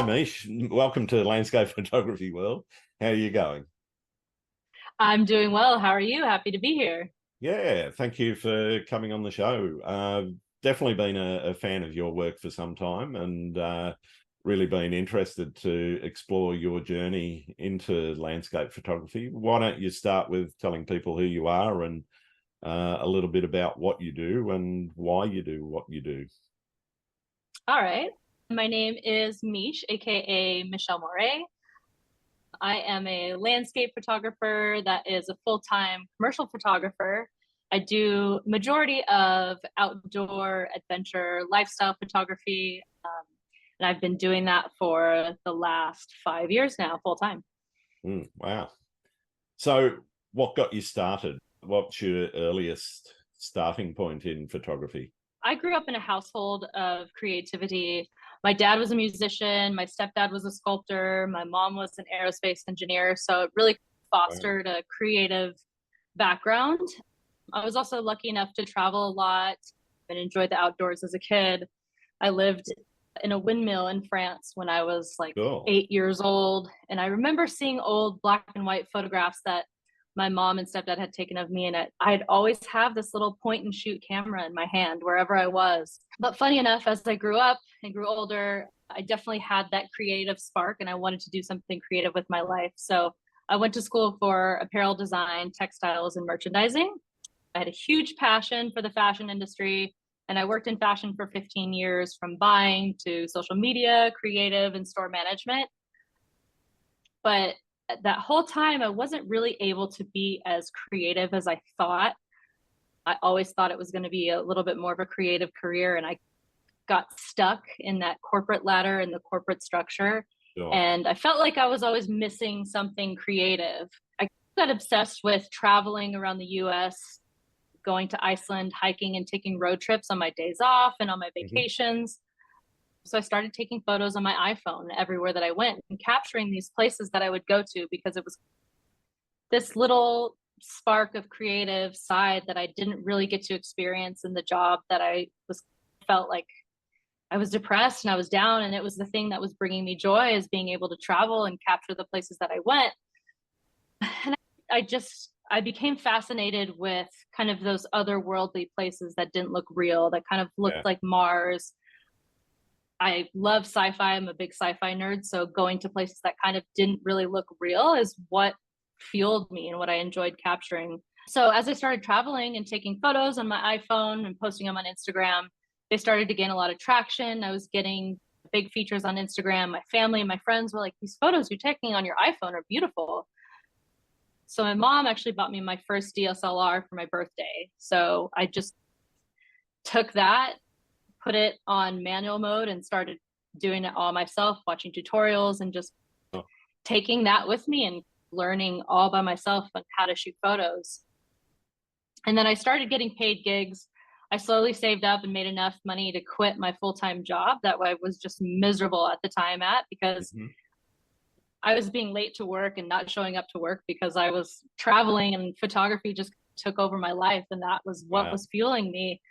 Meesh. Welcome to Landscape Photography World. How are you going? I'm doing well. How are you? Happy to be here. Yeah, thank you for coming on the show. Definitely been a fan of your work for some time and really been interested to explore your journey into landscape photography. Why don't you start with telling people who you are and a little bit about what you do and why you do what you do? All right. My name is Meesh, aka Michelle Moree. I am a landscape photographer that is a full-time commercial photographer. I do majority of outdoor adventure lifestyle photography, and I've been doing that for the last 5 years now, full time. Wow. So what got you started? What's your earliest starting point in photography? I grew up in a household of creativity. My dad was a musician, my stepdad was a sculptor, my mom was an aerospace engineer. So it really Wow. fostered a creative background. I was also lucky enough to travel a lot and enjoy the outdoors as a kid. I lived in a windmill in France when I was like Cool. 8 years old. And I remember seeing old black and white photographs that my mom and stepdad had taken of me. And I'd always have this little point and shoot camera in my hand wherever I was. But funny enough, as I grew up and grew older, I definitely had that creative spark and I wanted to do something creative with my life. So I went to school for apparel design, textiles, and merchandising. I had a huge passion for the fashion industry, and I worked in fashion for 15 years, from buying to social media, creative, and store management. But that whole time, I wasn't really able to be as creative as I thought. I always thought it was going to be a little bit more of a creative career, and I got stuck in that corporate ladder and the corporate structure. Sure. And I felt like I was always missing something creative. I got obsessed with traveling around the US, going to Iceland, hiking and taking road trips on my days off and on my Mhm. vacations. So I started taking photos on my iPhone everywhere that I went and capturing these places that I would go to, because it was this little spark of creative side that I didn't really get to experience in the job that I was felt like I was depressed and I was down, and it was the thing that was bringing me joy, is being able to travel and capture the places that I went. And I became fascinated with kind of those otherworldly places that didn't look real, that kind of looked Yeah. like Mars. I love sci-fi. I'm a big sci-fi nerd, so going to places that kind of didn't really look real is what fueled me and what I enjoyed capturing. So as I started traveling and taking photos on my iPhone and posting them on Instagram, they started to gain a lot of traction. I was getting big features on Instagram. My family and my friends were like, "These photos you're taking on your iPhone are beautiful." So my mom actually bought me my first DSLR for my birthday. So I just took that, put it on manual mode, and started doing it all myself, watching tutorials and just Oh, taking that with me and learning all by myself on how to shoot photos. And then I started getting paid gigs. I slowly saved up and made enough money to quit my full-time job that I was just miserable at the time at, because mhm. I was being late to work and not showing up to work because I was traveling, and photography just took over my life, and that was what Wow. was fueling me.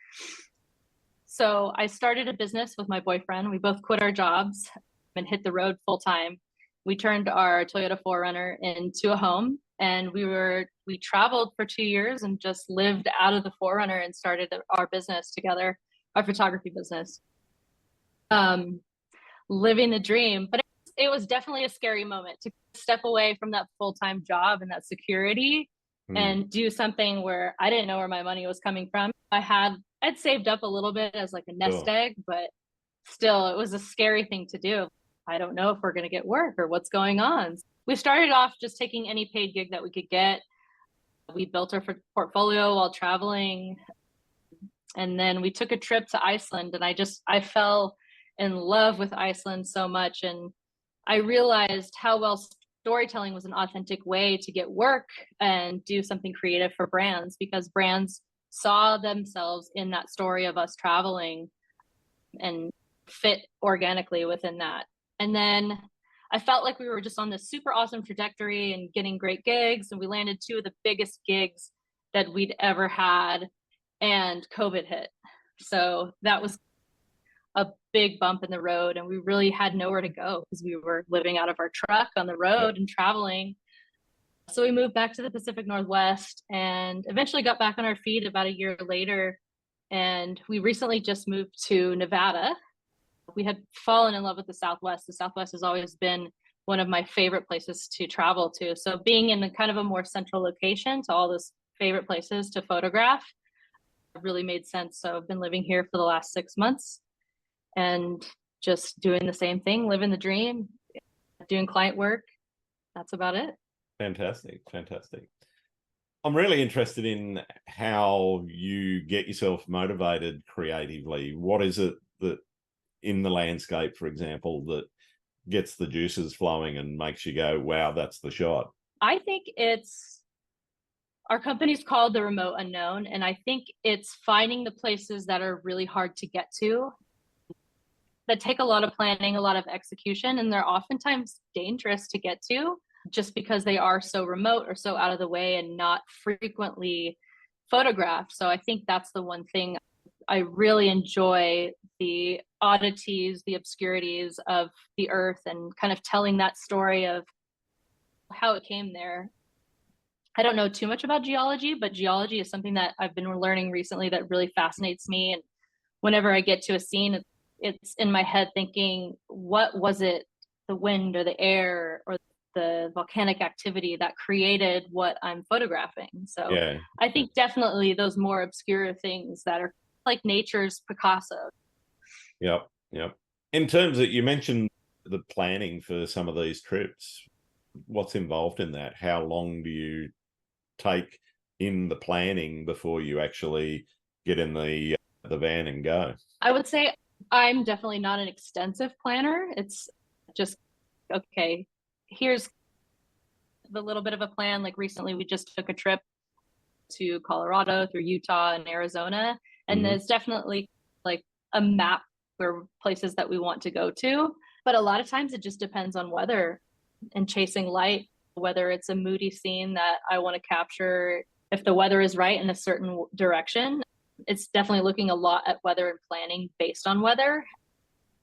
So I started a business with my boyfriend. We both quit our jobs and hit the road full time. We turned our Toyota 4Runner into a home, and we traveled for 2 years and just lived out of the 4Runner and started our business together, our photography business. Um, Living the dream, but it was definitely a scary moment to step away from that full-time job and that security Mm. and do something where I didn't know where my money was coming from. I'd saved up a little bit as like a nest Sure. egg, but still it was a scary thing to do. I don't know if we're going to get work or what's going on. We started off just taking any paid gig that we could get. We built our portfolio while traveling, and then we took a trip to Iceland, and I fell in love with Iceland so much, and I realized how well storytelling was an authentic way to get work and do something creative for brands, because brands saw themselves in that story of us traveling and fit organically within that. And then I felt like we were just on this super awesome trajectory and getting great gigs, and we landed two of the biggest gigs that we'd ever had, and COVID hit. So that was a big bump in the road, and we really had nowhere to go because we were living out of our truck on the road and traveling. So we moved back to the Pacific Northwest and eventually got back on our feet about a year later. And we recently just moved to Nevada. We had fallen in love with the Southwest. The Southwest has always been one of my favorite places to travel to. So being in a kind of a more central location to all those favorite places to photograph really made sense. So I've been living here for the last 6 months and just doing the same thing, living the dream, doing client work. That's about it. Fantastic. Fantastic. I'm really interested in how you get yourself motivated creatively. What is it that in the landscape, for example, that gets the juices flowing and makes you go, wow, that's the shot? I think it's our company's called the Remote Unknown. And I think it's finding the places that are really hard to get to, that take a lot of planning, a lot of execution, and they're oftentimes dangerous to get to just because they are so remote or so out of the way and not frequently photographed. So I think that's the one thing I really enjoy, the oddities, the obscurities of the earth, and kind of telling that story of how it came there. I don't know too much about geology, but geology is something that I've been learning recently that really fascinates me. And whenever I get to a scene, it's in my head thinking, what was it, the wind or the air or the volcanic activity that created what I'm photographing? So Yeah. I think definitely those more obscure things that are like nature's Picasso. Yep. Yep. In terms of, you mentioned the planning for some of these trips, what's involved in that? How long do you take in the planning before you actually get in the van and go? I would say I'm definitely not an extensive planner. It's just, okay, here's the little bit of a plan. Like recently we just took a trip to Colorado through Utah and Arizona, and there's definitely like a map where places that we want to go to, but a lot of times it just depends on weather and chasing light, whether it's a moody scene that I want to capture. If the weather is right in a certain direction, it's definitely looking a lot at weather and planning based on weather.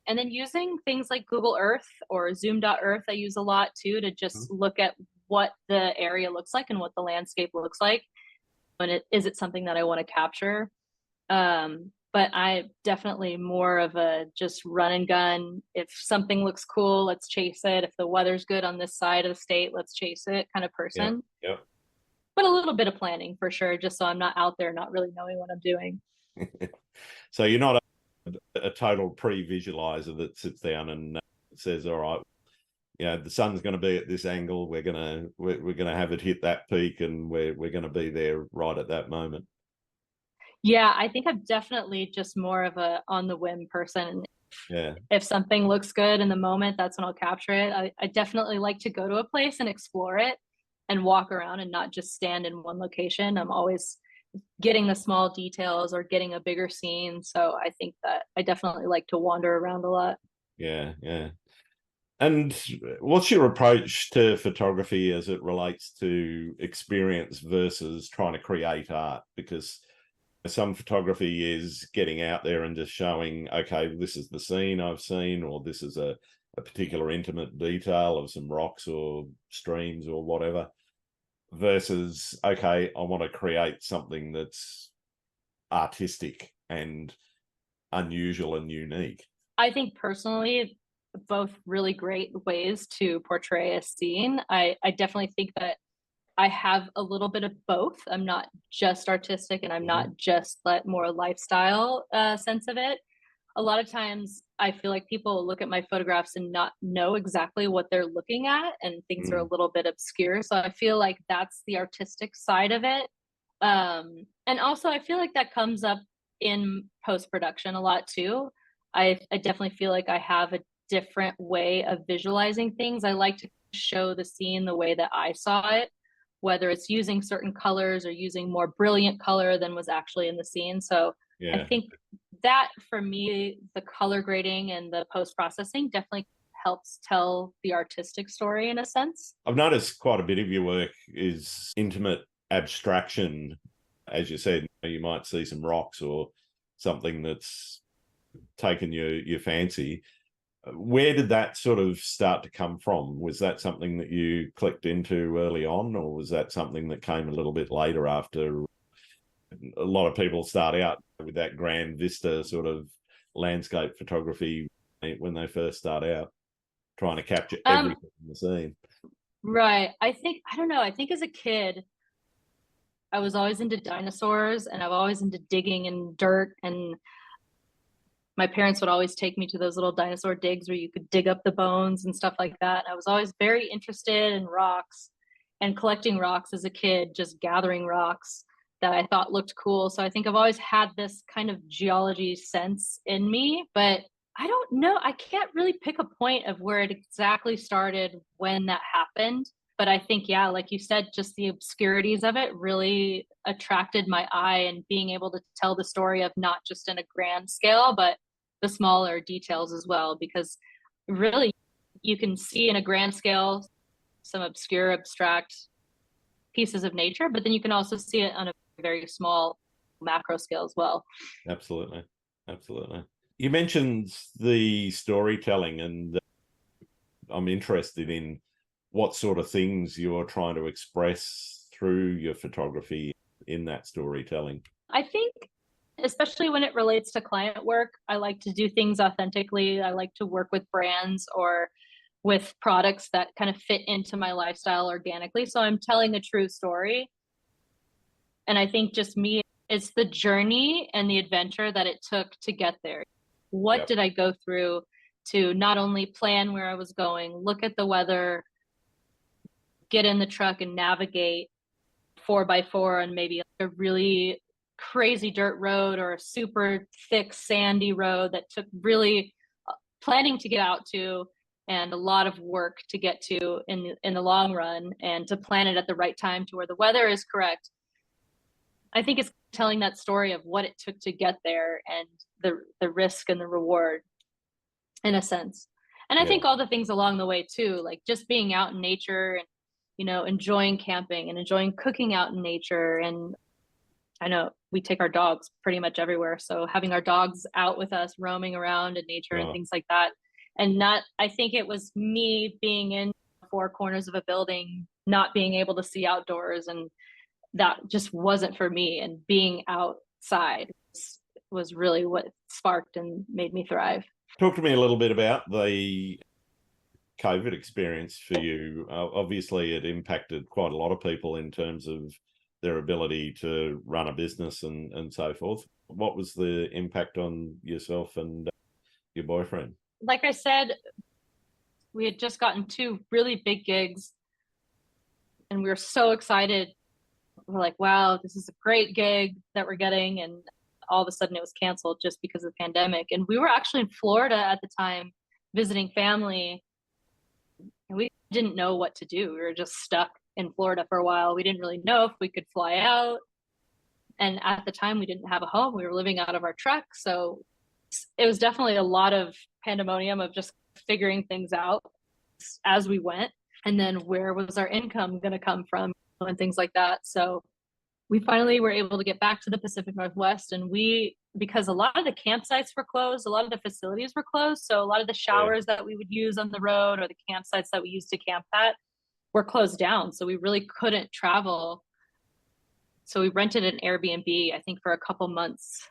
And then using things like Google Earth or Zoom.Earth, I use a lot too, to just look at what the area looks like and what the landscape looks like. And is it something that I want to capture? But I definitely more of a just run and gun. If something looks cool, let's chase it. If the weather's good on this side of the state, let's chase it kind of person. Yeah. But a little bit of planning for sure, just so I'm not out there not really knowing what I'm doing. So you're not a total pre-visualizer that sits down and says, all right, the sun's going to be at this angle, we're going to have it hit that peak, and we're going to be there right at that moment. Yeah, I think I'm definitely just more of a on the whim person. Yeah. If something looks good in the moment, that's when I'll capture it. I definitely like to go to a place and explore it and walk around and not just stand in one location. I'm always getting the small details or getting a bigger scene. So I think that I definitely like to wander around a lot. Yeah. Yeah. And what's your approach to photography as it relates to experience versus trying to create art? Because some photography is getting out there and just showing, okay, this is the scene I've seen, or this is a particular intimate detail of some rocks or streams or whatever, versus, okay, I want to create something that's artistic and unusual and unique. I think personally, both really great ways to portray a scene. I definitely think that I have a little bit of both. I'm not just artistic and I'm not just more lifestyle sense of it. A lot of times I feel like people look at my photographs and not know exactly what they're looking at, and things are a little bit obscure. So I feel like that's the artistic side of it. And also I feel like that comes up in post-production a lot too. I definitely feel like I have a different way of visualizing things. I like to show the scene the way that I saw it, whether it's using certain colors or using more brilliant color than was actually in the scene. So I think that for me, the color grading and the post-processing definitely helps tell the artistic story in a sense. I've noticed quite a bit of your work is intimate abstraction. As you said, you might see some rocks or something that's taken your fancy. Where did that sort of start to come from? Was that something that you clicked into early on, or was that something that came a little bit later after? A lot of people start out with that grand vista sort of landscape photography when they first start out, trying to capture everything in the scene. Right. I don't know. I think as a kid, I was always into dinosaurs and I've always into digging in dirt, and my parents would always take me to those little dinosaur digs where you could dig up the bones and stuff like that. I was always very interested in rocks and collecting rocks as a kid, just gathering rocks that I thought looked cool. So I think I've always had this kind of geology sense in me, but I don't know. I can't really pick a point of where it exactly started, when that happened. But I think, yeah, like you said, just the obscurities of it really attracted my eye, and being able to tell the story of not just in a grand scale, but the smaller details as well. Because really, you can see in a grand scale some obscure, abstract pieces of nature, but then you can also see it on a very small macro scale as well. Absolutely. Absolutely. You mentioned the storytelling, and I'm interested in what sort of things you're trying to express through your photography in that storytelling. I think, especially when it relates to client work, I like to do things authentically. I like to work with brands or with products that kind of fit into my lifestyle organically. So I'm telling a true story. And I think just me, it's the journey and the adventure that it took to get there. What did I go through to not only plan where I was going, look at the weather, get in the truck and navigate 4x4 on maybe a really crazy dirt road or a super thick sandy road that took really planning to get out to, and a lot of work to get to in the long run, and to plan it at the right time to where the weather is correct. I think it's telling that story of what it took to get there, and the risk and the reward, in a sense. And I think all the things along the way too, like just being out in nature and, you know, enjoying camping and enjoying cooking out in nature. And I know we take our dogs pretty much everywhere. So having our dogs out with us, roaming around in nature and things like that. And not, I think it was me being in four corners of a building, not being able to see outdoors. And that just wasn't for me. And being outside was really what sparked and made me thrive. Talk to me a little bit about the COVID experience for you. Obviously, it impacted quite a lot of people in terms of their ability to run a business and so forth. What was the impact on yourself and your boyfriend? Like I said, we had just gotten two really big gigs and we were so excited. We're like, wow, this is a great gig that we're getting. And all of a sudden it was canceled just because of the pandemic. And we were actually in Florida at the time visiting family, and we didn't know what to do. We were just stuck in Florida for a while. We didn't really know if we could fly out. And at the time we didn't have a home. We were living out of our truck. So it was definitely a lot of pandemonium of just figuring things out as we went. And then where was our income going to come from and things like that. So we finally were able to get back to the Pacific Northwest, and because a lot of the campsites were closed, a lot of the facilities were closed. So a lot of the showers that we would use on the road or the campsites that we used to camp at were closed down. So we really couldn't travel. So we rented an Airbnb, I think for a couple months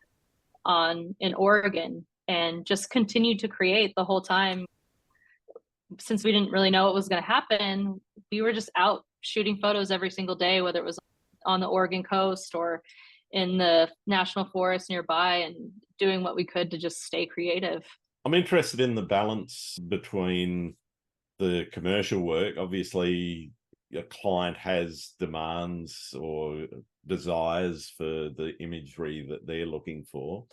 in Oregon, and just continued to create the whole time. Since we didn't really know what was going to happen, we were just out shooting photos every single day, whether it was on the Oregon coast or in the national forest nearby, and doing what we could to just stay creative. I'm interested in the balance between the commercial work. Obviously, a client has demands or desires for the imagery that they're looking for.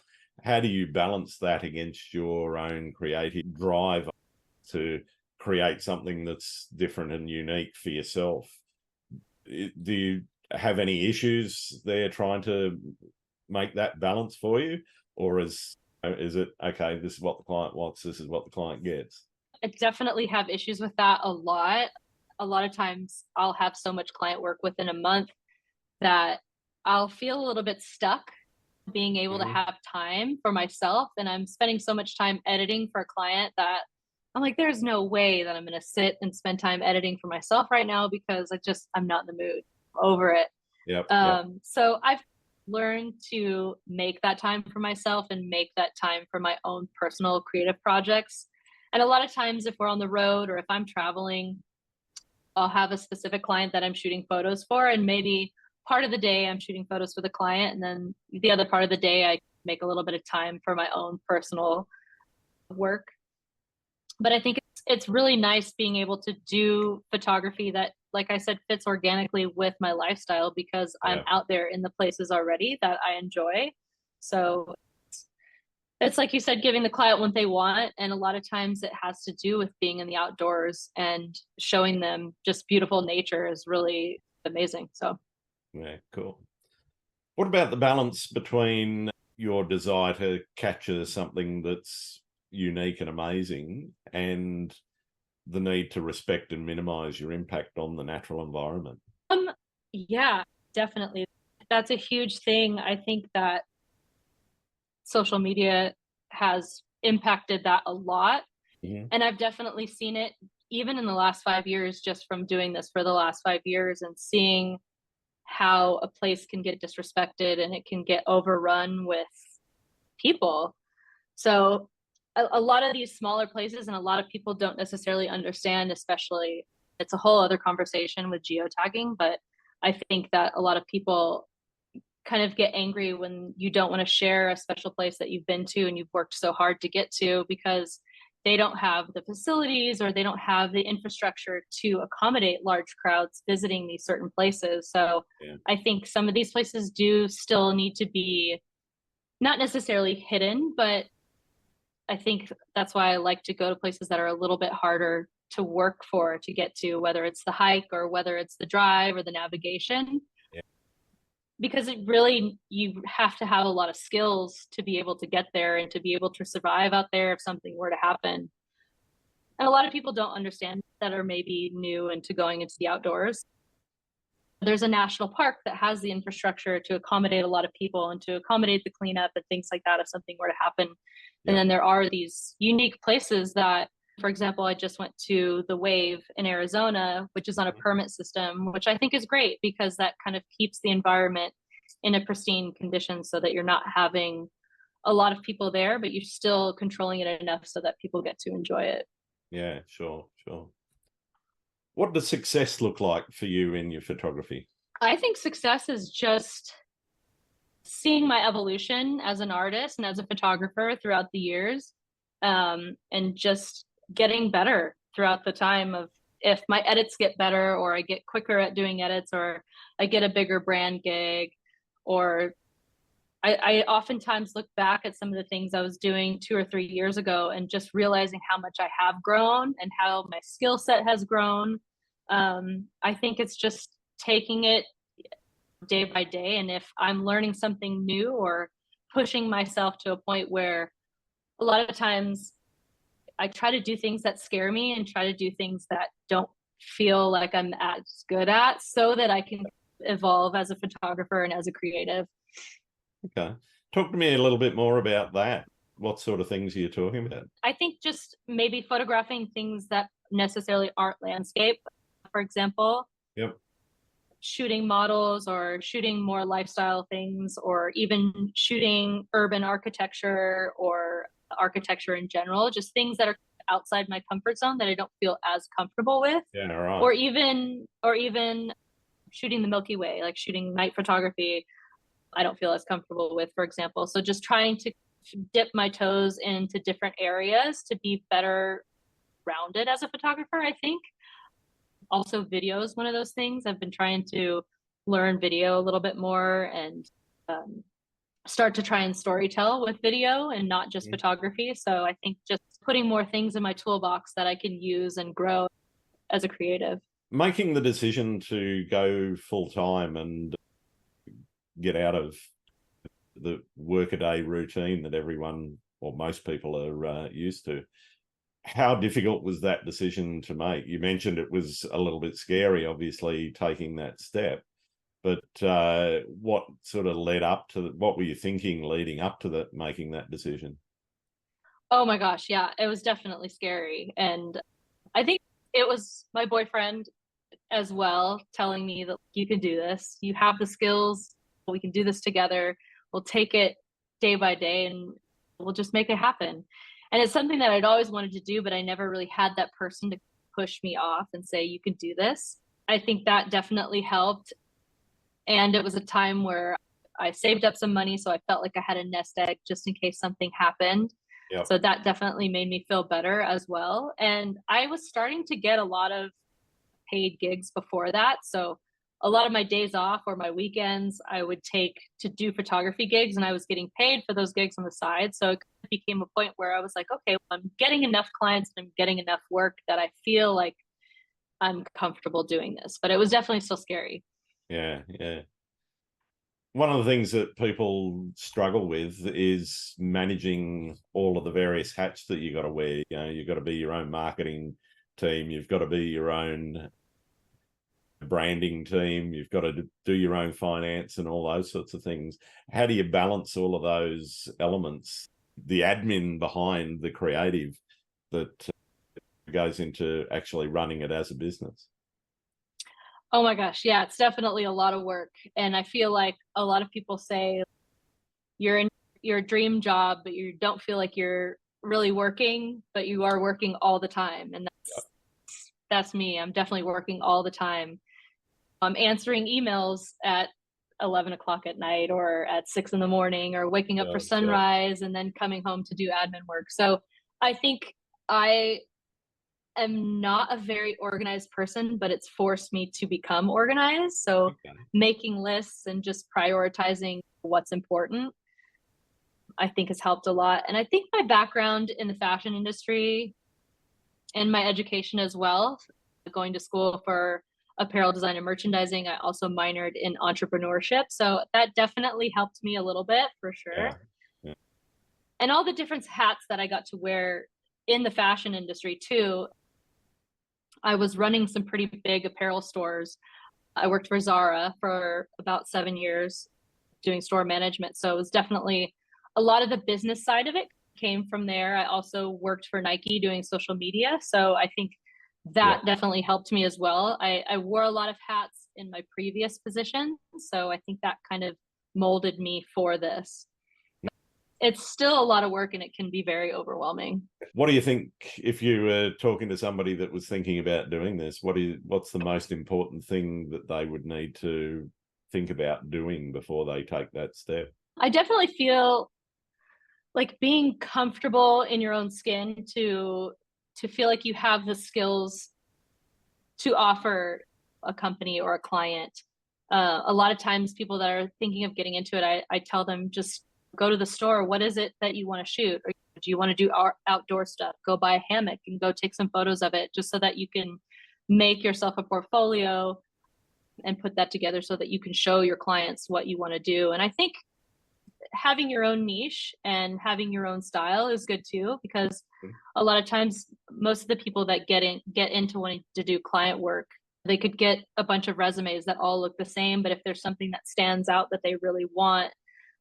How do you balance that against your own creative drive to create something that's different and unique for yourself? Do you have any issues there trying to make that balance for you, or is it okay, this is what the client wants, this is what the client gets? I definitely have issues with that a lot. A lot of times I'll have so much client work within a month that I'll feel a little bit stuck being able to Mhm. have time for myself. And I'm spending so much time editing for a client that I'm like, there's no way that I'm going to sit and spend time editing for myself right now because I'm not in the mood over it. Yep, yep, So I've learned to make that time for myself and make that time for my own personal creative projects. And a lot of times, if we're on the road or if I'm traveling, I'll have a specific client that I'm shooting photos for, and maybe part of the day I'm shooting photos for the client, and then the other part of the day I make a little bit of time for my own personal work. But I think it's really nice being able to do photography that, like I said, fits organically with my lifestyle because I'm yeah. out there in the places already that I enjoy. So it's like you said, giving the client what they want. And a lot of times it has to do with being in the outdoors and showing them just beautiful nature is really amazing. So Yeah, cool. What about the balance between your desire to capture something that's unique and amazing and the need to respect and minimize your impact on the natural environment? um yeah, definitely. That's a huge thing. I think that social media has impacted that a lot. Mhm. And I've definitely seen it even in the last 5 years, just from doing this for the last 5 years and seeing how a place can get disrespected and it can get overrun with people. So a lot of these smaller places and a lot of people don't necessarily understand, especially it's a whole other conversation with geotagging, but I think that a lot of people kind of get angry when you don't want to share a special place that you've been to and you've worked so hard to get to because they don't have the facilities or they don't have the infrastructure to accommodate large crowds visiting these certain places. So Yeah, I think some of these places do still need to be not necessarily hidden, but I think that's why I like to go to places that are a little bit harder to work for to get to, whether it's the hike or whether it's the drive or the navigation, yeah, because it really, you have to have a lot of skills to be able to get there and to be able to survive out there if something were to happen. And a lot of people don't understand that are maybe new into going into the outdoors. There's a national park that has the infrastructure to accommodate a lot of people and to accommodate the cleanup and things like that if something were to happen. And yeah. then there are these unique places that, for example, I just went to the Wave in Arizona, which is on a Mhm. permit system, which I think is great because that kind of keeps the environment in a pristine condition so that you're not having a lot of people there, but you're still controlling it enough so that people get to enjoy it. Yeah, sure, sure. What does success look like for you in your photography? I think success is just seeing my evolution as an artist and as a photographer throughout the years, and just getting better throughout the time of if my edits get better or I get quicker at doing edits or I get a bigger brand gig or I oftentimes look back at some of the things I was doing 2 or 3 years ago and just realizing how much I have grown and how my skill set has grown. I think it's just taking it day by day. And if I'm learning something new or pushing myself to a point where a lot of times I try to do things that scare me and try to do things that don't feel like I'm as good at so that I can evolve as a photographer and as a creative. Okay. Talk to me a little bit more about that. What sort of things are you talking about? I think just maybe photographing things that necessarily aren't landscape, for example, Yep. shooting models or shooting more lifestyle things or even shooting urban architecture or architecture in general, just things that are outside my comfort zone that I don't feel as comfortable with, Yeah, all right. or even shooting the Milky Way, like shooting night photography, I don't feel as comfortable with, for example. So just trying to dip my toes into different areas to be better rounded as a photographer, I think. Also, video is one of those things. I've been trying to learn video a little bit more and um, start to try and storytell with video and not just Mhm. photography. So I think just putting more things in my toolbox that I can use and grow as a creative. Making the decision to go full time and get out of the workaday routine that everyone or most people are used to. How difficult was that decision to make? You mentioned it was a little bit scary, obviously, taking that step. but what sort of led up to, what were you thinking leading up to that, making that decision? Oh my gosh, yeah, it was definitely scary. And I think it was my boyfriend as well telling me that you can do this. You have the skills. We can do this together. We'll take it day by day and we'll just make it happen. And it's something that I'd always wanted to do, but I never really had that person to push me off and say, you can do this. I think that definitely helped. And it was a time where I saved up some money, so I felt like I had a nest egg just in case something happened. Yep. So that definitely made me feel better as well. And I was starting to get a lot of paid gigs before that. So a lot of my days off or my weekends I would take to do photography gigs, and I was getting paid for those gigs on the side. So it became a point where I was like, okay, well, I'm getting enough clients and I'm getting enough work that I feel like I'm comfortable doing this. But it was definitely still scary. Yeah, yeah. One of the things that people struggle with is managing all of the various hats that you got to wear. You know, you've got to be your own marketing team, you've got to be your own branding team, you've got to do your own finance and all those sorts of things. How do you balance all of those elements, the admin behind the creative that goes into actually running it as a business? Oh my gosh, yeah, it's definitely a lot of work. And I feel like a lot of people say you're in your dream job, but you don't feel like you're really working, but you are working all the time. And that's me. I'm definitely working all the time. I'm answering emails at 11 o'clock at night or at 6 in the morning or waking up for Yep. sunrise and then coming home to do admin work. So I think I am not a very organized person, but it's forced me to become organized. So Okay. making lists and just prioritizing what's important, I think has helped a lot. And I think my background in the fashion industry and my education as well, going to school for apparel design and merchandising, I also minored in entrepreneurship. So that definitely helped me a little bit for sure. Yeah. Yeah. And all the different hats that I got to wear in the fashion industry too. I was running some pretty big apparel stores. I worked for Zara for about 7 years doing store management. So it was definitely a lot of the business side of it came from there. I also worked for Nike doing social media. So I think Yeah. that definitely helped me as well. I wore a lot of hats in my previous position. So I think that kind of molded me for this. It's still a lot of work and it can be very overwhelming. What do you think, if you were talking to somebody that was thinking about doing this, what's the most important thing that they would need to think about doing before they take that step? I definitely feel like being comfortable in your own skin to feel like you have the skills to offer a company or a client. A lot of times people that are thinking of getting into it, I tell them just go to the store. What is it that you want to shoot? Or do you want to do outdoor stuff? Go buy a hammock and go take some photos of it just so that you can make yourself a portfolio and put that together so that you can show your clients what you want to do. And I think having your own niche and having your own style is good too, because a lot of times most of the people that get into wanting to do client work, they could get a bunch of resumes that all look the same, but if there's something that stands out that they really want,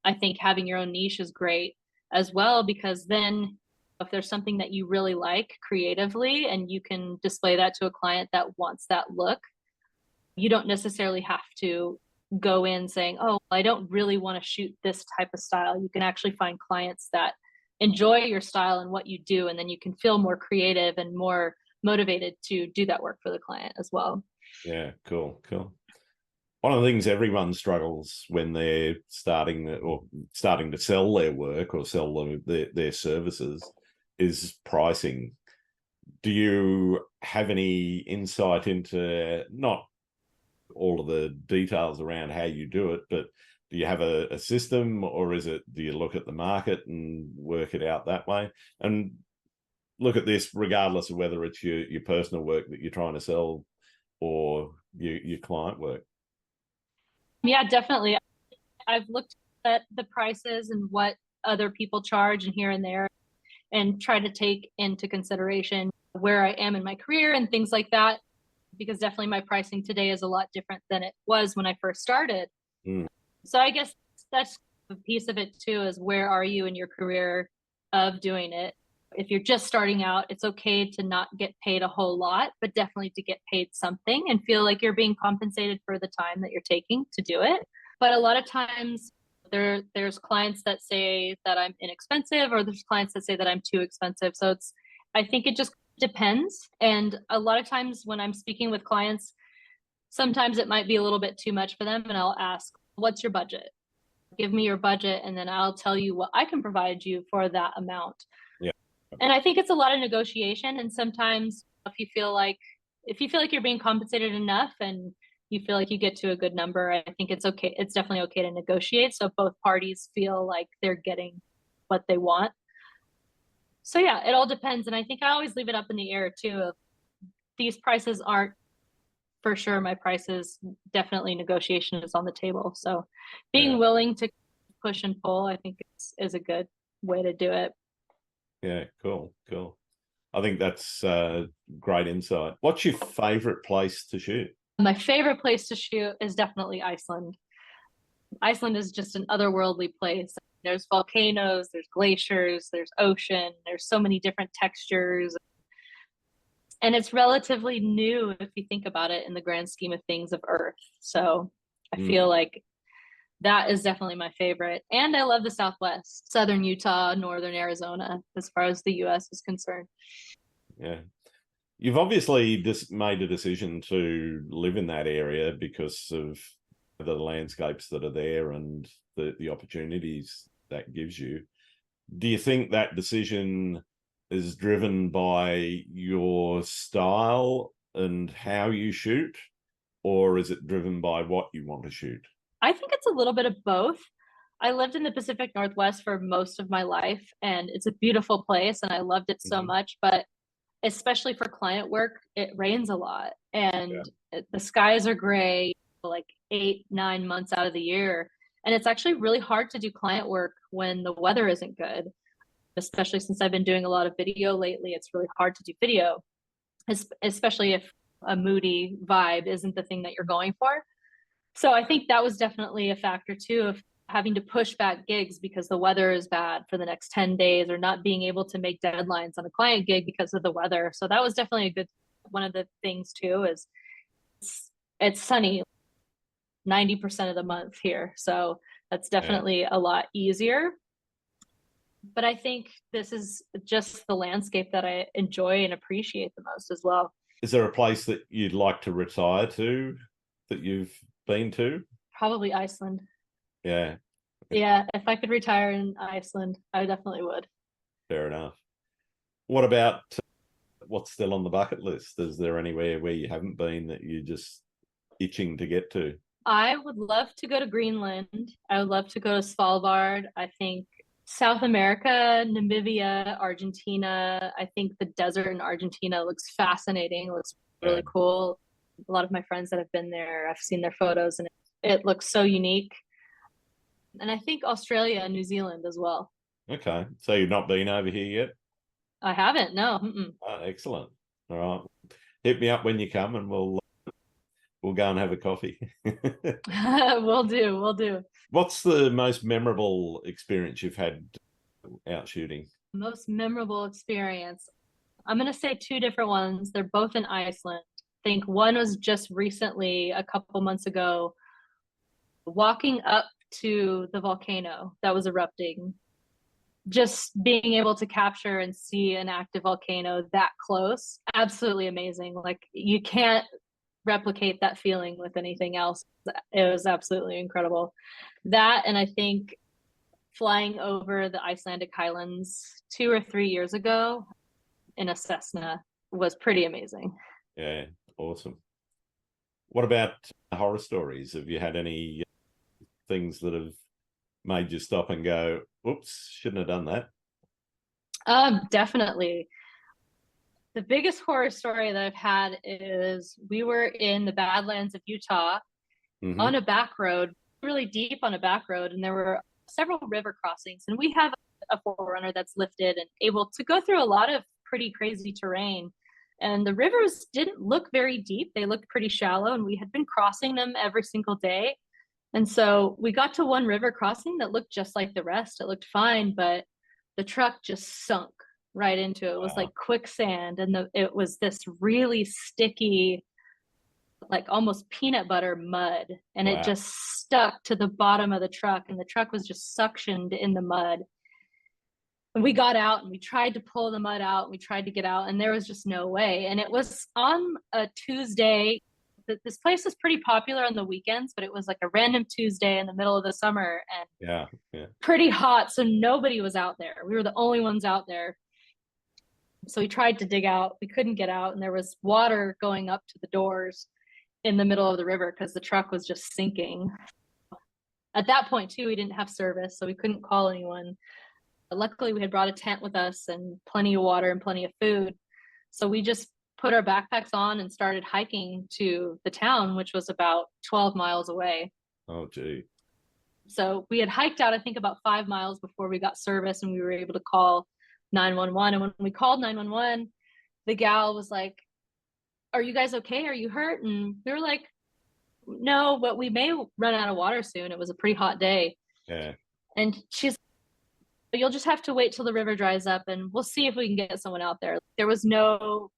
I think having your own niche is great as well, because then if there's something that you really like creatively and you can display that to a client that wants that look, you don't necessarily have to go in saying, oh, I don't really want to shoot this type of style. You can actually find clients that enjoy your style and what you do, and then you can feel more creative and more motivated to do that work for the client as well. Yeah, cool. One of the things everyone struggles when they're starting to sell their work or sell their services is pricing. Do you have any insight into, not all of the details around how you do it, but do you have a system, or do you look at the market and work it out that way? And look at this regardless of whether it's your personal work that you're trying to sell or your client work. Yeah, definitely. I've looked at the prices and what other people charge and here and there, and try to take into consideration where I am in my career and things like that. because definitely my pricing today is a lot different than it was when I first started. Mm. So I guess that's a piece of it too, is where are you in your career of doing it? If you're just starting out, it's okay to not get paid a whole lot, but definitely to get paid something and feel like you're being compensated for the time that you're taking to do it. But a lot of times there's clients that say that I'm inexpensive, or there's clients that say that I'm too expensive. So I think it just depends. And a lot of times when I'm speaking with clients, sometimes it might be a little bit too much for them. And I'll ask, what's your budget? Give me your budget, and then I'll tell you what I can provide you for that amount. Yeah. And I think it's a lot of negotiation. And sometimes if you feel like you're being compensated enough and you feel like you get to a good number, I think it's okay. It's definitely okay to negotiate, so both parties feel like they're getting what they want. So yeah, it all depends. And I think I always leave it up in the air too. These prices aren't for sure my prices. Definitely negotiation is on the table. So being willing to push and pull, I think is a good way to do it. Yeah, cool. I think that's great insight. What's your favorite place to shoot? My favorite place to shoot is definitely Iceland. Iceland is just an otherworldly place. There's volcanoes, there's glaciers, there's ocean, there's so many different textures. And it's relatively new if you think about it in the grand scheme of things of Earth. So I feel like that is definitely my favorite. And I love the Southwest, Southern Utah, Northern Arizona, as far as the US is concerned. Yeah. You've obviously just made a decision to live in that area because of the landscapes that are there and the opportunities that gives you. Do you think that decision is driven by your style and how you shoot, or is it driven by what you want to shoot? I think it's a little bit of both. I lived in the Pacific Northwest for most of my life, and it's a beautiful place, and I loved it so much. But especially for client work, it rains a lot, and the skies are gray like 8-9 months out of the year. And it's actually really hard to do client work when the weather isn't good, especially since I've been doing a lot of video lately. It's really hard to do video, especially if a moody vibe isn't the thing that you're going for. So I think that was definitely a factor too, of having to push back gigs because the weather is bad for the next 10 days, or not being able to make deadlines on a client gig because of the weather. So that was definitely a good one. Of the things too is it's sunny 90% of the month here. So that's definitely a lot easier. But I think this is just the landscape that I enjoy and appreciate the most as well. Is there a place that you'd like to retire to that you've been to? Probably Iceland. Yeah. Yeah, if I could retire in Iceland, I definitely would. Fair enough. What about what's still on the bucket list? Is there anywhere where you haven't been that you're just itching to get to? I would love to go to Greenland. I would love to go to Svalbard. I think South America, Namibia, Argentina. I think the desert in Argentina looks fascinating. It looks really cool. A lot of my friends that have been there, I've seen their photos, and it looks so unique. And I think Australia and New Zealand as well. Okay. So you've not been over here yet? I haven't, no. Oh, excellent. All right. Hit me up when you come and we'll go and have a coffee. Will do. What's the most memorable experience you've had out shooting? Most memorable experience. I'm going to say two different ones. They're both in Iceland. I think one was just recently, a couple months ago, walking up to the volcano that was erupting. Just being able to capture and see an active volcano that close, absolutely amazing. Like, you can't replicate that feeling with anything else. It was absolutely incredible. That, and I think flying over the Icelandic Highlands 2 or 3 years ago in a Cessna was pretty amazing. Yeah, awesome. What about horror stories? Have you had any things that have made you stop and go, oops, shouldn't have done that? Definitely. The biggest horror story that I've had is we were in the Badlands of Utah on a back road, really deep on a back road, and there were several river crossings. And we have a 4Runner that's lifted and able to go through a lot of pretty crazy terrain. And the rivers didn't look very deep. They looked pretty shallow, and we had been crossing them every single day. And so we got to one river crossing that looked just like the rest. It looked fine, but the truck just sunk right into it. It was like quicksand, and it was this really sticky, like almost peanut butter mud, and it just stuck to the bottom of the truck, and the truck was just suctioned in the mud. And we got out and we tried to pull the mud out, and we tried to get out, and there was just no way. And it was on a Tuesday. This place is pretty popular on the weekends, but it was like a random Tuesday in the middle of the summer, and pretty hot, so nobody was out there. We were the only ones out there. So we tried to dig out. We couldn't get out, and there was water going up to the doors in the middle of the river because the truck was just sinking. At that point too, we didn't have service, so we couldn't call anyone. But luckily we had brought a tent with us and plenty of water and plenty of food. So we just put our backpacks on and started hiking to the town, which was about 12 miles away. Oh, gee. So we had hiked out, I think, about 5 miles before we got service, and we were able to call 911. And when we called 911, the gal was like, "Are you guys okay? Are you hurt?" And we were like, "No, but we may run out of water soon." It was a pretty hot day. Yeah. And she's, "You'll just have to wait till the river dries up, and we'll see if we can get someone out there." There was no,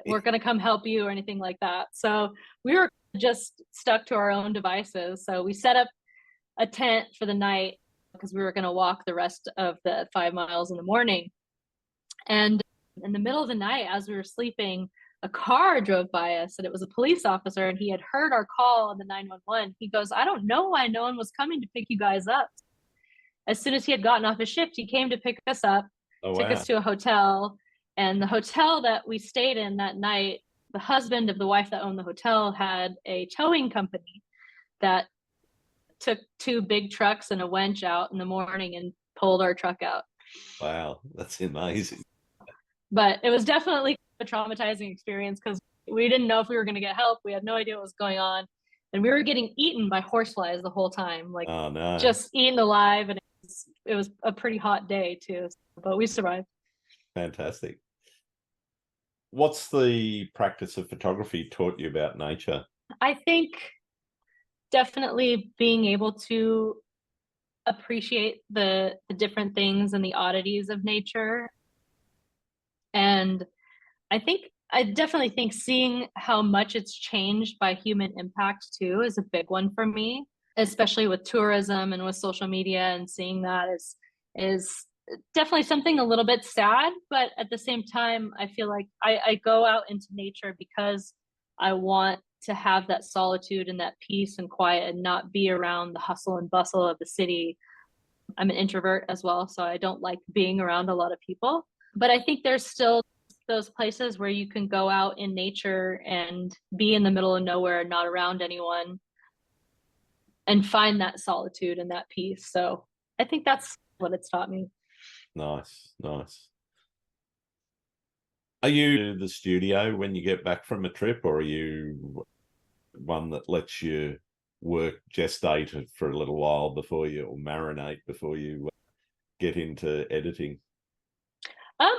"We're going to come help you," or anything like that. So we were just stuck to our own devices. So we set up a tent for the night because we were going to walk the rest of the 5 miles in the morning. And in the middle of the night, as we were sleeping, a car drove by us, and it was a police officer, and he had heard our call on the 911. He goes, "I don't know why no one was coming to pick you guys up." As soon as he had gotten off his shift, he came to pick us up, took us to a hotel. And the hotel that we stayed in that night, the husband of the wife that owned the hotel had a towing company that took 2 big trucks and a winch out in the morning and pulled our truck out. Wow, that's amazing. But it was definitely a traumatizing experience because we didn't know if we were going to get help. We had no idea what was going on. And we were getting eaten by horseflies the whole time, like just eaten alive. And it was a pretty hot day too, but we survived. Fantastic. What's the practice of photography taught you about nature? I think definitely being able to appreciate the different things and the oddities of nature. And I definitely think seeing how much it's changed by human impact too is a big one for me, especially with tourism and with social media, and seeing that is definitely something a little bit sad. But at the same time, I feel like I go out into nature because I want to have that solitude and that peace and quiet and not be around the hustle and bustle of the city. I'm an introvert as well, so I don't like being around a lot of people. But I think there's still those places where you can go out in nature and be in the middle of nowhere, not around anyone, and find that solitude and that peace. So I think that's what it's taught me. Nice. Are you in the studio when you get back from a trip, or are you one that lets you work, gestate for a little while before you, or marinate before you get into editing?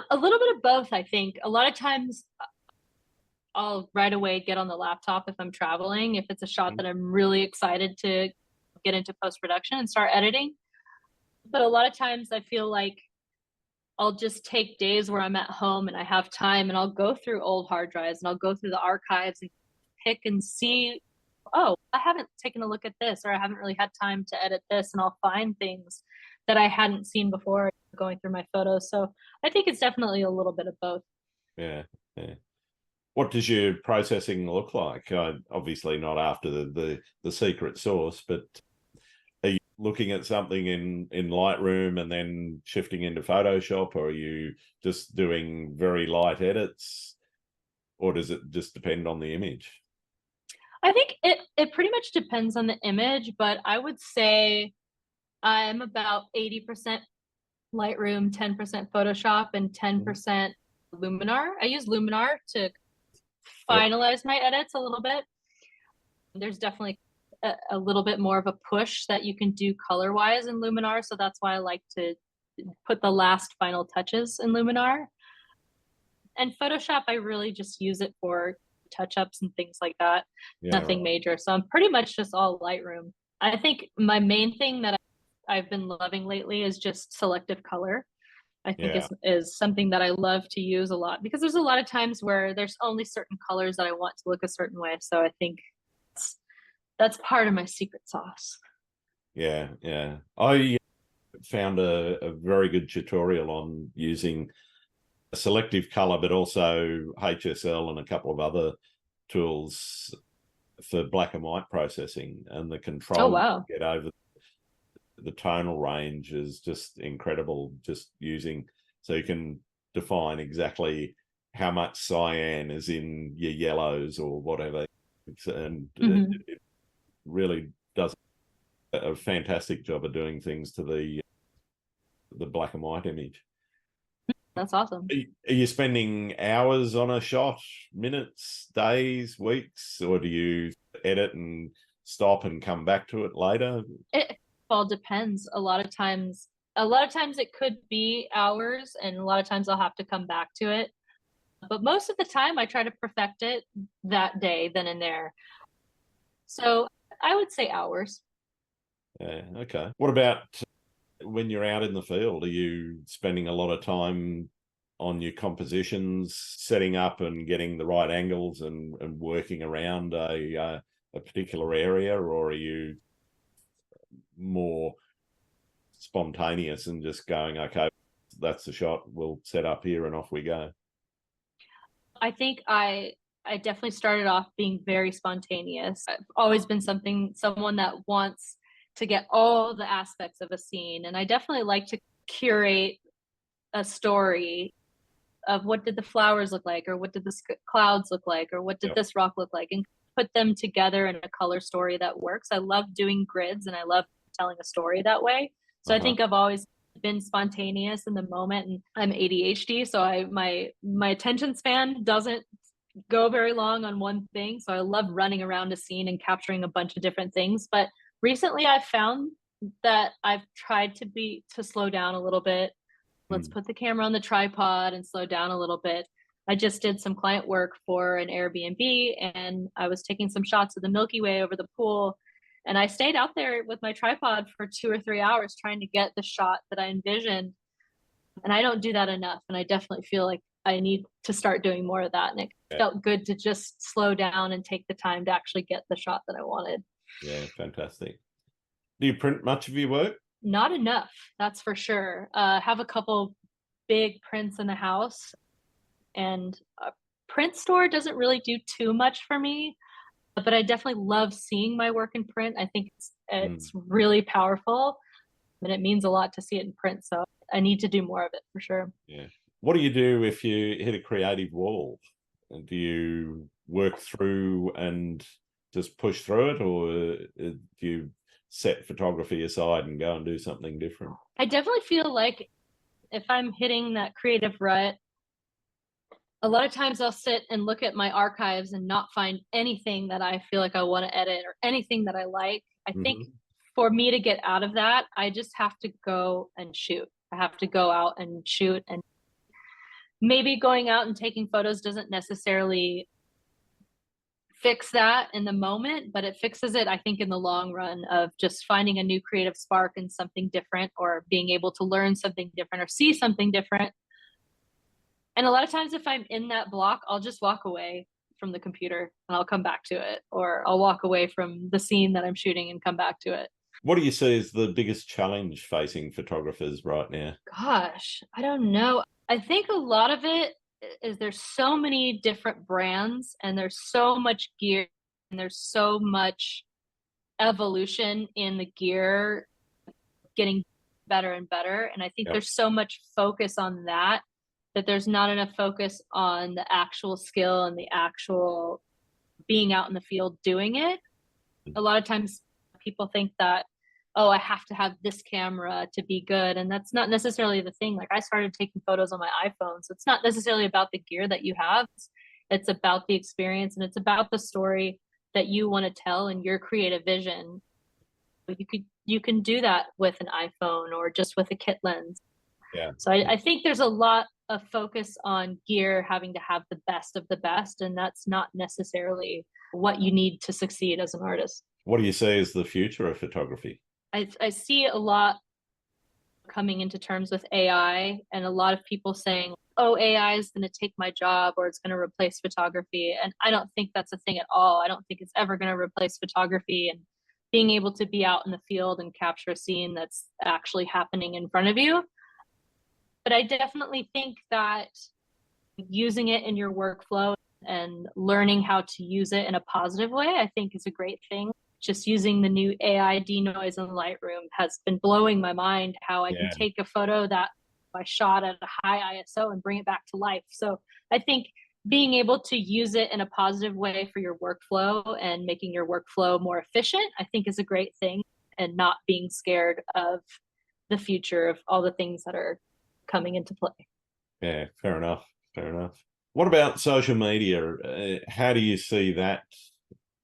A little bit of both, I think. A lot of times I'll right away get on the laptop if I'm traveling, if it's a shot that I'm really excited to get into post-production and start editing. But a lot of times I feel like I'll just take days where I'm at home and I have time, and I'll go through old hard drives and I'll go through the archives and pick and see, oh, I haven't taken a look at this, or I haven't really had time to edit this, and I'll find things that I hadn't seen before going through my photos. So I think it's definitely a little bit of both. Yeah. What does your processing look like? Obviously not after the secret sauce, but are you looking at something in Lightroom and then shifting into Photoshop, or are you just doing very light edits, or does it just depend on the image? I think it pretty much depends on the image, but I would say I'm about 80% Lightroom, 10% Photoshop, and 10% Luminar. I use Luminar to finalize my edits a little bit. There's definitely a little bit more of a push that you can do color-wise in Luminar, so that's why I like to put the last final touches in Luminar. And Photoshop, I really just use it for touch-ups and things like that. Yeah, Nothing right. major. So I'm pretty much just all Lightroom. I think my main thing that I've been loving lately is just selective color. I think Yeah, is something that I love to use a lot because there's a lot of times where there's only certain colors that I want to look a certain way. So I think that's part of my secret sauce. yeah, yeah. I found a very good tutorial on using selective color, but also HSL and a couple of other tools for black and white processing, and the Oh, control wow. you get over the tonal range is just incredible. Just using, so you can define exactly how much cyan is in your yellows or whatever, and Hmm. it really does a fantastic job of doing things to the black and white image. That's awesome. Are you spending hours on a shot, minutes, days, weeks, or do you edit and stop and come back to it later? It all depends. A lot of times it could be hours, and a lot of times I'll have to come back to it. But most of the time, I try to perfect it that day, then and there. So I would say hours. Yeah, okay. What about when you're out in the field? Are you spending a lot of time on your compositions, setting up and getting the right angles and working around a particular area, or are you more spontaneous and just going, okay, that's the shot, we'll set up here and off we go? I think I definitely started off being very spontaneous. I've always been someone that wants to get all the aspects of a scene, and I definitely like to curate a story of what did the flowers look like, or what did the clouds look like, or what did Yep. this rock look like, and put them together in a color story that works. I love doing grids and I love telling a story that way. So I Uh-huh. think I've always been spontaneous in the moment, and I'm ADHD, so my attention span doesn't go very long on one thing. So I love running around a scene and capturing a bunch of different things. But recently I've found that I've tried to slow down a little bit. Let's Mm. put the camera on the tripod and slow down a little bit. I just did some client work for an Airbnb, and I was taking some shots of the Milky Way over the pool. And I stayed out there with my tripod for 2 or 3 hours trying to get the shot that I envisioned. And I don't do that enough. And I definitely feel like I need to start doing more of that. And it Yeah, felt good to just slow down and take the time to actually get the shot that I wanted. yeah, fantastic. Do you print much of your work? Not enough, that's for sure. Have a couple big prints in the house, and a print store doesn't really do too much for me, but I definitely love seeing my work in print. I think it's Mm. really powerful, and it means a lot to see it in print. So I need to do more of it for sure. Yeah. What do you do if you hit a creative wall? And do you work through and just push through it, or do you set photography aside and go and do something different? I definitely feel like if I'm hitting that creative rut, a lot of times I'll sit and look at my archives and not find anything that I feel like I want to edit or anything that I like. I think Mm-hmm. for me to get out of that, I just have to go and shoot. I have to go out and shoot. And maybe going out and taking photos doesn't necessarily fix that in the moment, but it fixes it, I think, in the long run of just finding a new creative spark and something different, or being able to learn something different or see something different. And a lot of times, if I'm in that block, I'll just walk away from the computer and I'll come back to it, or I'll walk away from the scene that I'm shooting and come back to it. What do you see as the biggest challenge facing photographers right now? Gosh, I don't know. I think a lot of it is there's so many different brands, and there's so much gear, and there's so much evolution in the gear getting better and better. And I think Yep. there's so much focus on that that there's not enough focus on the actual skill and the actual being out in the field doing it. A lot of times people think that, oh, I have to have this camera to be good. And that's not necessarily the thing. Like, I started taking photos on my iPhone. So it's not necessarily about the gear that you have. It's about the experience, and it's about the story that you want to tell and your creative vision. You can do that with an iPhone or just with a kit lens. Yeah. So I think there's a lot of focus on gear having to have the best of the best, and that's not necessarily what you need to succeed as an artist. What do you see as the future of photography? I see a lot coming into terms with AI, and a lot of people saying, oh, AI is going to take my job or it's going to replace photography. And I don't think that's a thing at all. I don't think it's ever going to replace photography and being able to be out in the field and capture a scene that's actually happening in front of you. But I definitely think that using it in your workflow and learning how to use it in a positive way, I think is a great thing. Just using the new AI denoise in Lightroom has been blowing my mind, how I can Yeah. take a photo that I shot at a high ISO and bring it back to life. So I think being able to use it in a positive way for your workflow and making your workflow more efficient, I think is a great thing, and not being scared of the future of all the things that are coming into play. Yeah, fair enough. Fair enough. What about social media? How do you see that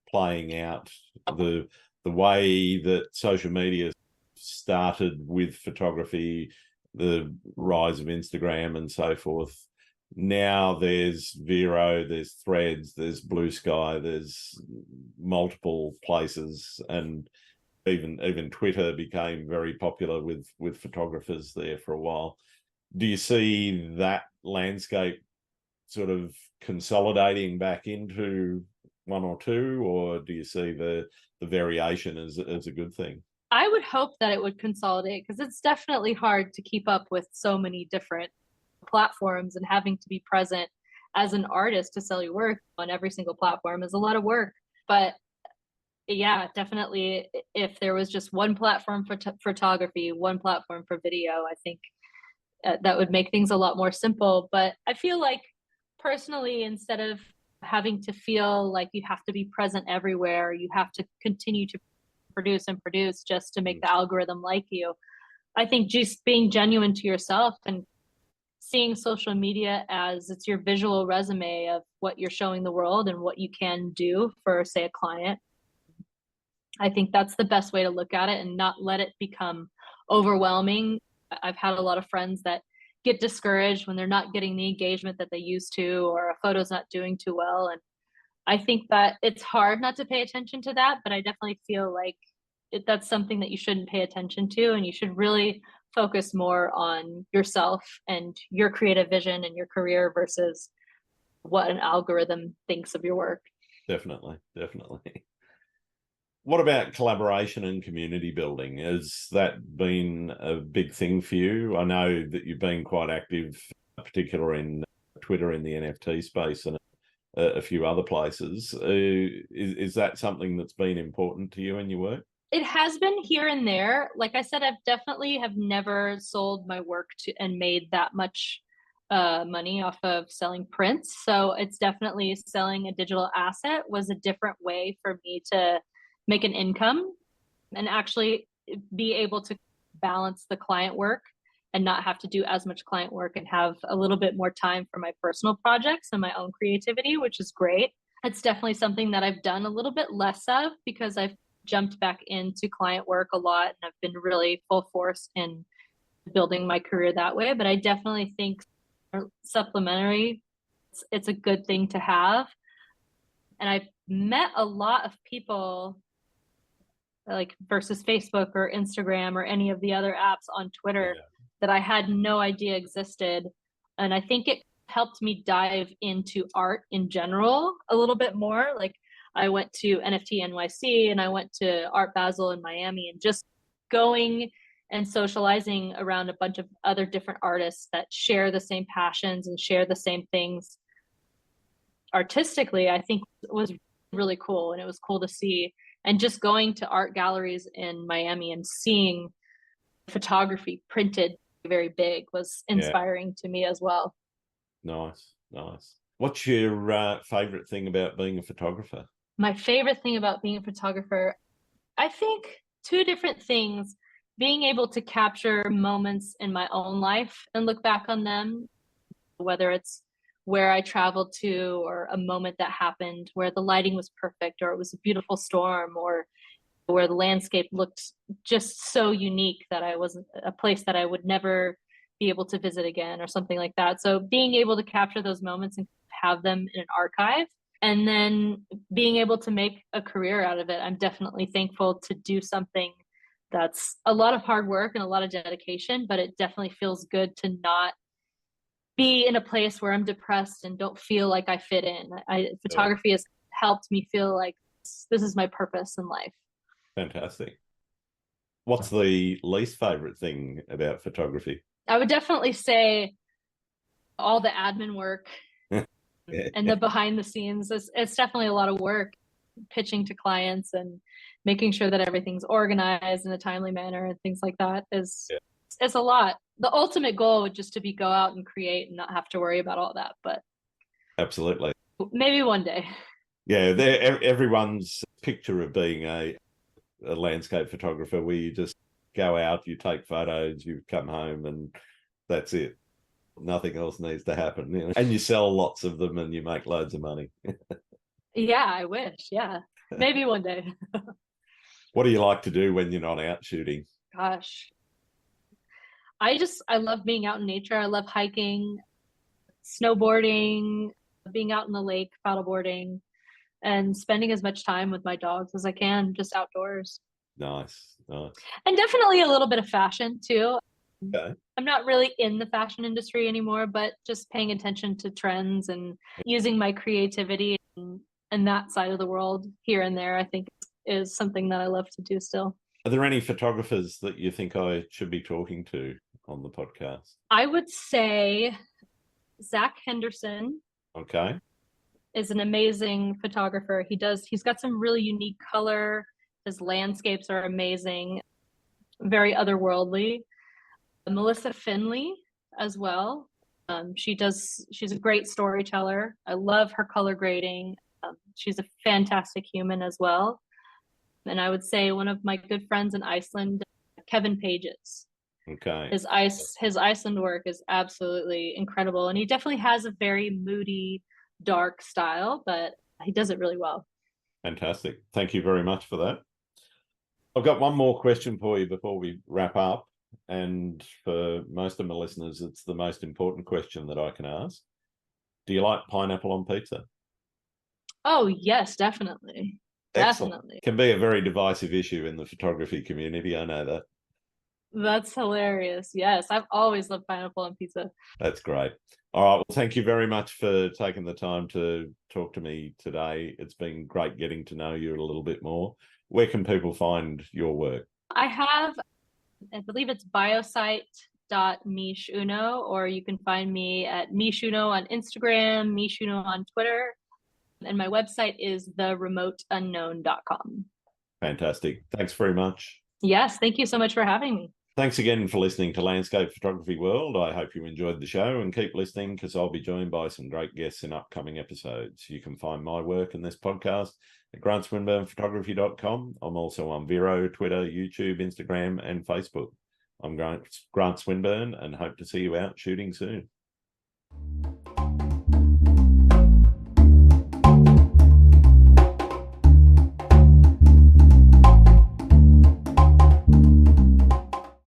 playing out? The way that social media started with photography, the rise of Instagram and so forth. Now there's Vero, there's Threads, there's Blue Sky, there's multiple places, and even Twitter became very popular with photographers there for a while. Do you see that landscape sort of consolidating back into one or two, or do you see the variation as a good thing? I would hope that it would consolidate, because it's definitely hard to keep up with so many different platforms, and having to be present as an artist to sell your work on every single platform is a lot of work. But yeah, definitely, if there was just one platform for photography, one platform for video, I think that would make things a lot more simple. But I feel like, personally, instead of having to feel like you have to be present everywhere, you have to continue to produce and produce just to make the algorithm like you, I think just being genuine to yourself and seeing social media as it's your visual resume of what you're showing the world and what you can do for, say, a client, I think that's the best way to look at it, and not let it become overwhelming. I've had a lot of friends that get discouraged when they're not getting the engagement that they used to, or a photo's not doing too well. And I think that it's hard not to pay attention to that, but I definitely feel like that's something that you shouldn't pay attention to, and you should really focus more on yourself and your creative vision and your career versus what an algorithm thinks of your work. Definitely, definitely. What about collaboration and community building? Has that been a big thing for you? I know that you've been quite active, particularly in Twitter in the NFT space and a few other places. Is that something that's been important to you in your work? It has been here and there. Like I said, I've definitely have never sold my work to and made that much money off of selling prints. So it's definitely, selling a digital asset was a different way for me to make an income and actually be able to balance the client work and not have to do as much client work, and have a little bit more time for my personal projects and my own creativity, which is great. It's definitely something that I've done a little bit less of, because I've jumped back into client work a lot, and I've been really full force in building my career that way. But I definitely think supplementary, it's a good thing to have. And I've met a lot of people, like versus Facebook or Instagram or any of the other apps, on Twitter, that I had no idea existed. And I think it helped me dive into art in general a little bit more. Like, I went to NFT NYC and I went to Art Basel in Miami, and just going and socializing around a bunch of other different artists that share the same passions and share the same things artistically, I think was really cool. And it was cool to see. And just going to art galleries in Miami and seeing photography printed very big was inspiring to me as well. Nice, nice. What's your favorite thing about being a photographer? My favorite thing about being a photographer, I think two different things: being able to capture moments in my own life and look back on them, whether it's where I traveled to, or a moment that happened where the lighting was perfect, or it was a beautiful storm, or where the landscape looked just so unique that I wasn't a place that I would never be able to visit again or something like that. So being able to capture those moments and have them in an archive, and then being able to make a career out of it. I'm definitely thankful to do something that's a lot of hard work and a lot of dedication, but it definitely feels good to not be in a place where I'm depressed and don't feel like I fit in. Photography has helped me feel like this is my purpose in life. Fantastic. What's the least favorite thing about photography? I would definitely say all the admin work and the behind the scenes. It's definitely a lot of work, pitching to clients and making sure that everything's organized in a timely manner and things like that is it's a lot. The ultimate goal would just to be go out and create and not have to worry about all that, but absolutely, maybe one day. Yeah, everyone's picture of being a landscape photographer, where you just go out, you take photos, you come home, and that's it. Nothing else needs to happen, you know? And you sell lots of them and you make loads of money. Yeah, I wish. Yeah, maybe one day. What do you like to do when you're not out shooting? Gosh, I love being out in nature. I love hiking, snowboarding, being out in the lake, paddleboarding, and spending as much time with my dogs as I can, just outdoors. Nice. And definitely a little bit of fashion too. Okay. I'm not really in the fashion industry anymore, but just paying attention to trends and using my creativity and that side of the world here and there, I think is something that I love to do still. Are there any photographers that you think I should be talking to on the podcast? I would say Zach Henderson. Okay. Is an amazing photographer. He's got some really unique color. His landscapes are amazing, very otherworldly. Melissa Finley as well. She's a great storyteller. I love her color grading. She's a fantastic human as well. And I would say one of my good friends in Iceland, Kevin Pages. Okay. His Iceland work is absolutely incredible. And he definitely has a very moody, dark style, but he does it really well. Fantastic. Thank you very much for that. I've got one more question for you before we wrap up. And for most of my listeners, it's the most important question that I can ask. Do you like pineapple on pizza? Oh, yes, definitely. Excellent. Definitely. Can be a very divisive issue in the photography community. I know that. That's hilarious. Yes, I've always loved pineapple on pizza. That's great. All right. Well, thank you very much for taking the time to talk to me today. It's been great getting to know you a little bit more. Where can people find your work? I believe it's biosite.meeshuno, or you can find me at Meeshuno on Instagram, Meeshuno on Twitter. And my website is theremote.unknown.com. Fantastic. Thanks very much. Yes, thank you so much for having me. Thanks again for listening to Landscape Photography World. I hope you enjoyed the show, and keep listening because I'll be joined by some great guests in upcoming episodes. You can find my work in this podcast at grantswinburnphotography.com. I'm also on Vero, Twitter, YouTube, Instagram, and Facebook. I'm Grant Swinburne and hope to see you out shooting soon.